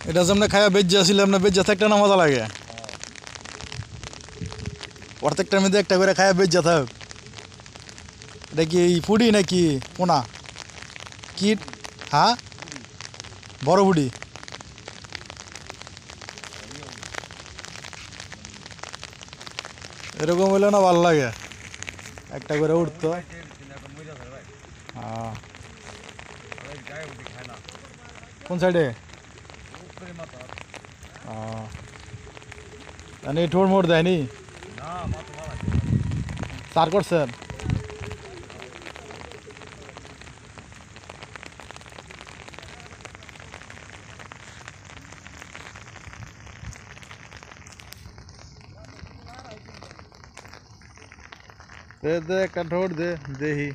এটা যেমন খায়া বেজ্জা ছিলাম না, বেজ্জা থাকতে না মজা লাগে। প্রত্যেকটার মধ্যে একটা করে খায়া বেজ্জা থাক। এটা কি ফুডি নাকি পোনা? কি? হ্যাঁ, বড় ফুডি। এরকম হইলে না ভালো লাগে, একটা করে উঠতো। হ্যাঁ, কোন সাইডে? ঠোঁট মোড় দেয়নি, সার করছেন? দে দে একটা ঠোঁট দে, দেখি।